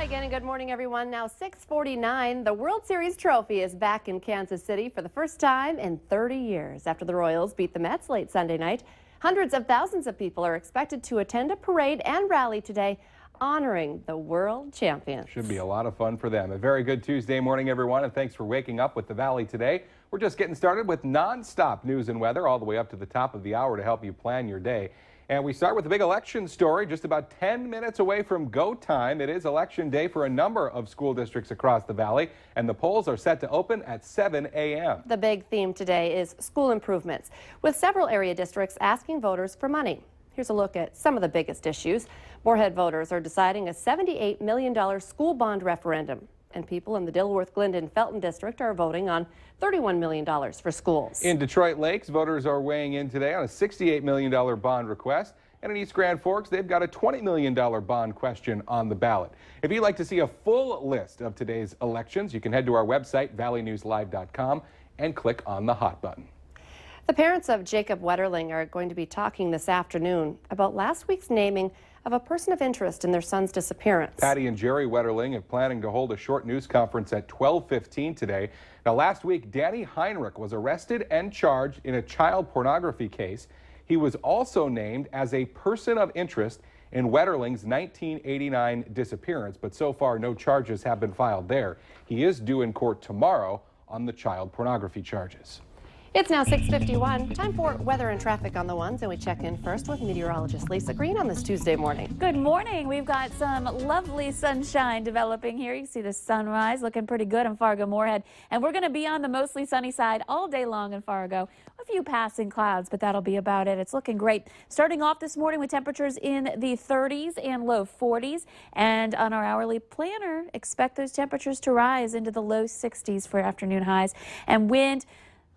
again, and good morning, everyone. Now 6:49, the World Series trophy is back in Kansas City for the first time in 30 years. After the Royals beat the Mets late Sunday night, hundreds of thousands of people are expected to attend a parade and rally today honoring the world champions. Should be a lot of fun for them. A very good Tuesday morning, everyone, and thanks for waking up with the Valley today. We're just getting started with non-stop news and weather all the way up to the top of the hour to help you plan your day. And we start with the big election story just about 10 minutes away from go time. It is election day for a number of school districts across the valley, and the polls are set to open at 7 a.m. The big theme today is school improvements, with several area districts asking voters for money. Here's a look at some of the biggest issues. Moorhead voters are deciding a $78 million school bond referendum. And people in the Dilworth-Glendon-Felton district are voting on $31 million for schools. In Detroit Lakes, voters are weighing in today on a $68 million bond request. And in East Grand Forks, they've got a $20 million bond question on the ballot. If you'd like to see a full list of today's elections, you can head to our website, valleynewslive.com, and click on the hot button. The parents of Jacob Wetterling are going to be talking this afternoon about last week's naming of a person of interest in their son's disappearance. Patty and Jerry Wetterling are planning to hold a short news conference at 12:15 today. Now, last week, Danny Heinrich was arrested and charged in a child pornography case. He was also named as a person of interest in Wetterling's 1989 disappearance, but so far no charges have been filed there. He is due in court tomorrow on the child pornography charges. It's now 6:51. Time for weather and traffic on the ones, and we check in first with meteorologist Lisa Green on this Tuesday morning. Good morning. We've got some lovely sunshine developing here. You can see the sunrise looking pretty good in Fargo-Moorhead, and we're going to be on the mostly sunny side all day long in Fargo. A few passing clouds, but that'll be about it. It's looking great. Starting off this morning with temperatures in the 30s and low 40s, and on our hourly planner, expect those temperatures to rise into the low 60s for afternoon highs, and wind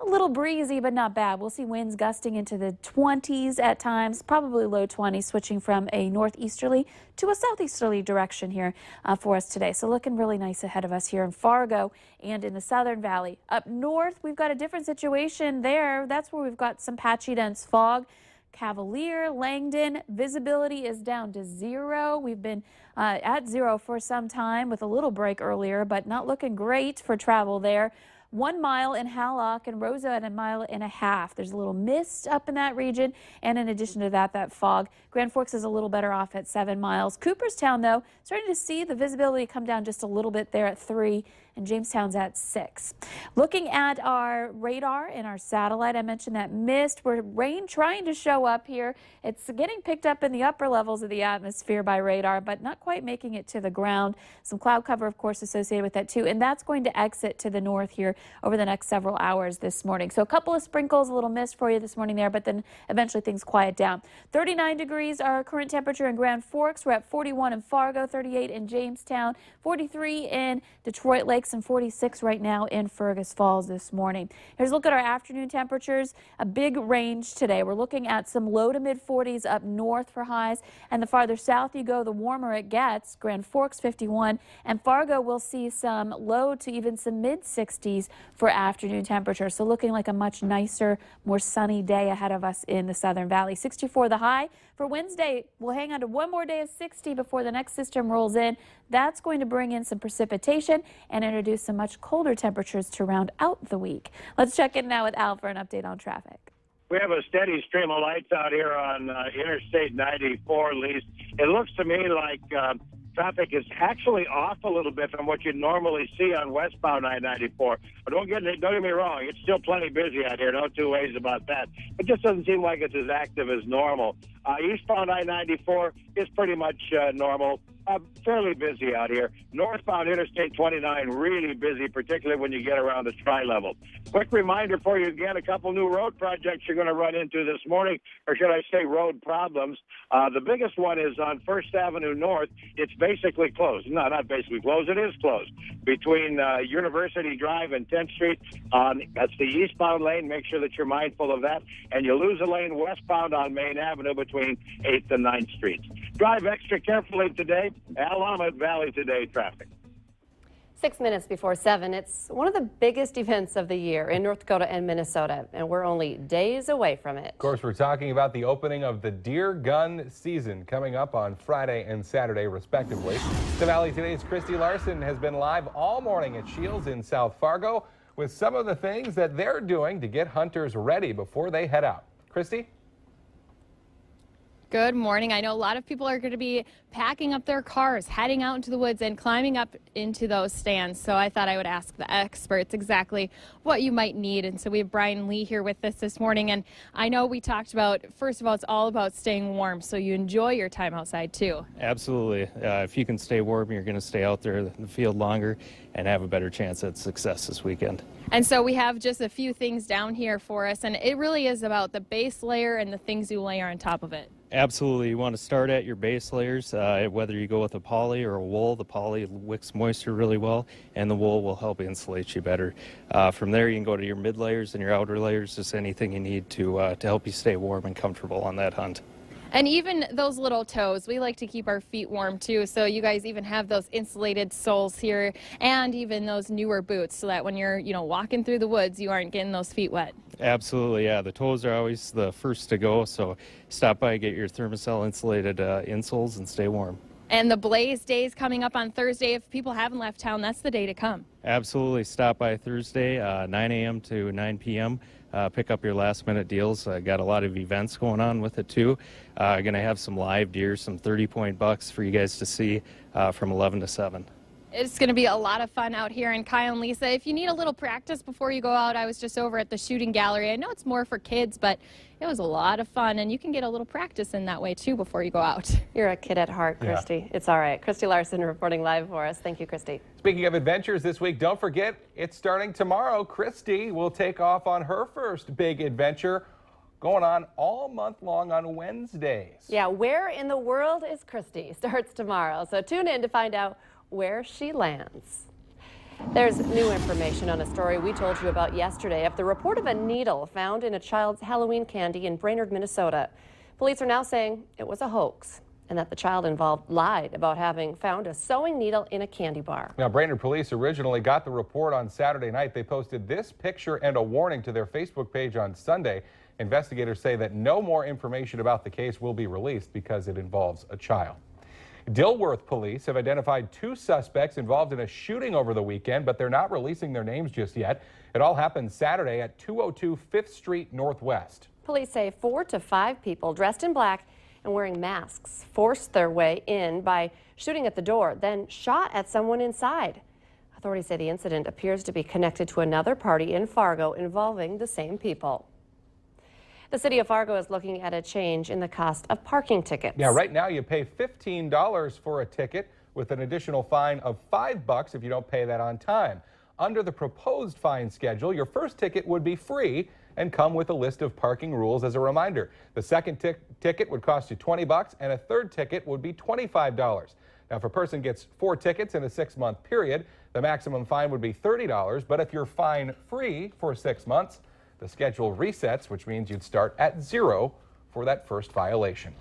a little breezy, but not bad. We'll see winds gusting into the 20s at times, probably low 20s, switching from a northeasterly to a southeasterly direction here for us today. So looking really nice ahead of us here in Fargo and in the Southern Valley. Up north, we've got a different situation there. That's where we've got some patchy dense fog. Cavalier, Langdon, visibility is down to 0. We've been at 0 for some time with a little break earlier, but not looking great for travel there. 1 mile in Hallock and Rosa at 1.5 miles. There's a little mist up in that region, and in addition to that, that fog. Grand Forks is a little better off at 7 miles. Cooperstown, though, starting to see the visibility come down just a little bit there at 3, and Jamestown's at 6. Looking at our radar and our satellite, I mentioned that mist. We're rain trying to show up here. It's getting picked up in the upper levels of the atmosphere by radar, but not quite making it to the ground. Some cloud cover, of course, associated with that, too, and that's going to exit to the north here over the next several hours this morning. So a couple of sprinkles, a little mist for you this morning there, but then eventually things quiet down. 39 degrees our current temperature in Grand Forks. We're at 41 in Fargo, 38 in Jamestown, 43 in Detroit Lakes, and 46 right now in Fergus Falls this morning. Here's a look at our afternoon temperatures. A big range today. We're looking at some low to mid 40s up north for highs, and the farther south you go, the warmer it gets. Grand Forks 51, and Fargo will see some low to even some mid 60s for afternoon temperatures. So looking like a much nicer, more sunny day ahead of us in the Southern Valley. 64 the high. For Wednesday, we'll hang on to one more day of 60 before the next system rolls in. That's going to bring in some precipitation and introduce some much colder temperatures to round out the week. Let's check in now with Al for an update on traffic. We have a steady stream of lights out here on Interstate 94, at least. It looks to me like traffic is actually off a little bit from what you normally see on westbound I-94. But don't get me wrong, it's still plenty busy out here, no two ways about that. It just doesn't seem like it's as active as normal. Eastbound I-94 is pretty much normal. Fairly busy out here. Northbound Interstate 29, really busy, particularly when you get around the tri-level. Quick reminder for you again, a couple new road projects you're going to run into this morning, or should I say road problems. The biggest one is on First Avenue North. It's basically closed. No, not basically closed. It is closed. Between University Drive and 10th Street, that's the eastbound lane. Make sure that you're mindful of that. And you lose a lane westbound on Main Avenue between 8th and 9th Streets. Drive extra carefully today. Willamette Valley today traffic. 6 minutes before 7, it's one of the biggest events of the year in North Dakota and Minnesota, and we're only days away from it. Of course, we're talking about the opening of the deer gun season coming up on Friday and Saturday, respectively. The Valley Today's Christy Larson has been live all morning at Shields in South Fargo with some of the things that they're doing to get hunters ready before they head out. Christy? Good morning. I know a lot of people are going to be packing up their cars, heading out into the woods and climbing up into those stands. So I thought I would ask the experts exactly what you might need. And so we have Brian Lee here with us this morning. And I know we talked about, first of all, it's all about staying warm. So you enjoy your time outside too. Absolutely. If you can stay warm, you're going to stay out there in the field longer and have a better chance at success this weekend. And so we have just a few things down here for us. And it really is about the base layer and the things you layer on top of it. Absolutely. You want to start at your base layers, whether you go with a poly or a wool. The poly wicks moisture really well, and the wool will help insulate you better. From there, you can go to your mid layers and your outer layers, just anything you need to help you stay warm and comfortable on that hunt. And even those little toes, we like to keep our feet warm too, so you guys even have those insulated soles here and even those newer boots so that when you're, walking through the woods, you aren't getting those feet wet. Absolutely, yeah. The toes are always the first to go, so stop by, get your Thermacell insulated insoles and stay warm. And the Blaze Day is coming up on Thursday. If people haven't left town, that's the day to come. Absolutely. Stop by Thursday, 9 a.m. to 9 p.m. Pick up your last-minute deals. Got a lot of events going on with it, too. Going to have some live deer, some 30-point bucks for you guys to see from 11 to 7. It's going to be a lot of fun out here. And Kyle and Lisa, if you need a little practice before you go out, I was just over at the shooting gallery. I know it's more for kids, but it was a lot of fun, and you can get a little practice in that way, too, before you go out. You're a kid at heart, Christy. Yeah. It's all right. Christy Larson reporting live for us. Thank you, Christy. Speaking of adventures this week, don't forget, it's starting tomorrow. Christy will take off on her first big adventure, going on all month long on Wednesdays. Yeah, Where in the World is Christy starts tomorrow, so tune in to find out where she lands. There's new information on a story we told you about yesterday of the report of a needle found in a child's Halloween candy in Brainerd, Minnesota. Police are now saying it was a hoax and that the child involved lied about having found a sewing needle in a candy bar. Now, Brainerd police originally got the report on Saturday night. They posted this picture and a warning to their Facebook page on Sunday. Investigators say that no more information about the case will be released because it involves a child. Dilworth police have identified 2 suspects involved in a shooting over the weekend, but they're not releasing their names just yet. It all happened Saturday at 202 5th Street Northwest. Police say 4 to 5 people dressed in black and wearing masks forced their way in by shooting at the door, then shot at someone inside. Authorities say the incident appears to be connected to another party in Fargo involving the same people. The city of Fargo is looking at a change in the cost of parking tickets. Yeah, right now you pay $15 for a ticket with an additional fine of $5 if you don't pay that on time. Under the proposed fine schedule, your first ticket would be free and come with a list of parking rules as a reminder. The second ticket would cost you $20 and a third ticket would be $25. Now, if a person gets 4 tickets in a 6-month period, the maximum fine would be $30, but if you're fine free for 6 months, the schedule resets, which means you'd start at 0 for that first violation.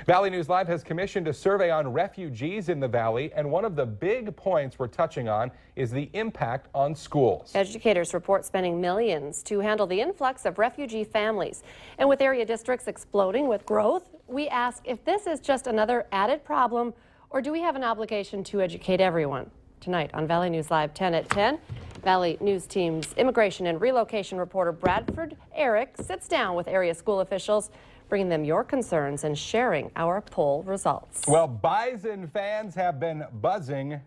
Valley News Live has commissioned a survey on refugees in the Valley, and one of the big points we're touching on is the impact on schools. Educators report spending millions to handle the influx of refugee families. And with area districts exploding with growth, we ask if this is just another added problem, or do we have an obligation to educate everyone? Tonight on Valley News Live 10 at 10. Valley News Team's immigration and relocation reporter Bradford Eric sits down with area school officials, bringing them your concerns and sharing our poll results. Well, Bison fans have been buzzing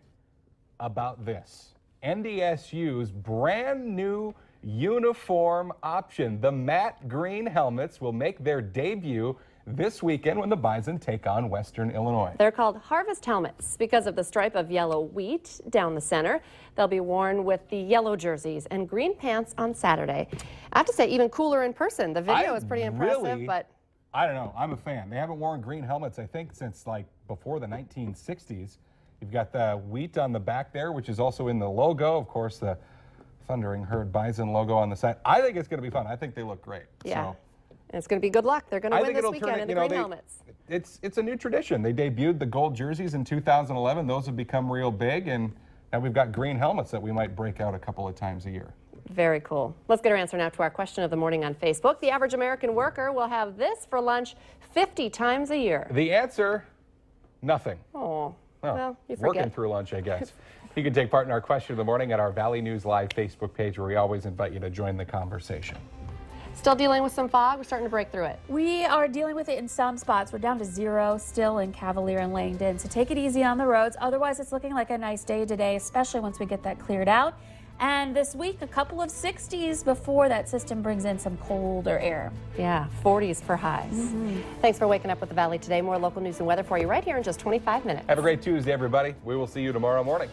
about this. NDSU's brand new uniform option. The matte green helmets will make their debut this weekend when the Bison take on Western Illinois. They're called Harvest helmets because of the stripe of yellow wheat down the center. They'll be worn with the yellow jerseys and green pants on Saturday. I have to say, even cooler in person. The video is pretty impressive, but I don't know. I'm a fan. They haven't worn green helmets, I think, since like before the 1960s. You've got the wheat on the back there, which is also in the logo. Of course, the Thundering Herd Bison logo on the side. I think it's going to be fun. I think they look great. yeah. So. And it's going to be good luck. They're going to win this weekend in the green helmets. It's a new tradition. They debuted the gold jerseys in 2011. Those have become real big, and And we've got green helmets that we might break out a couple of times a year. Very cool. Let's get our answer now to our question of the morning on Facebook. The average American worker will have this for lunch 50 times a year. The answer, nothing. Oh, well, you forget. Working through lunch, I guess. You can take part in our question of the morning at our Valley News Live Facebook page, where we always invite you to join the conversation. Still dealing with some fog? We're starting to break through it. We are dealing with it in some spots. We're down to 0 still in Cavalier and Langdon, so take it easy on the roads. Otherwise, it's looking like a nice day today, especially once we get that cleared out. And this week, a couple of 60s before that system brings in some colder air. Yeah, 40s for highs. Thanks for waking up with the Valley today. More local news and weather for you right here in just 25 minutes. Have a great Tuesday, everybody. We will see you tomorrow morning.